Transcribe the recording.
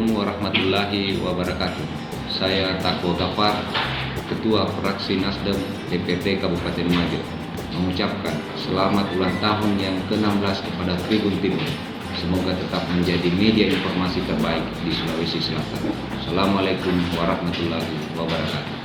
Assalamualaikum warahmatullahi wabarakatuh. Saya Tako Gafar, Ketua Fraksi Nasdem DPD Kabupaten Majo, mengucapkan selamat ulang tahun yang ke-16 kepada Tribun Timur. Semoga tetap menjadi media informasi terbaik di Sulawesi Selatan. Assalamualaikum warahmatullahi wabarakatuh.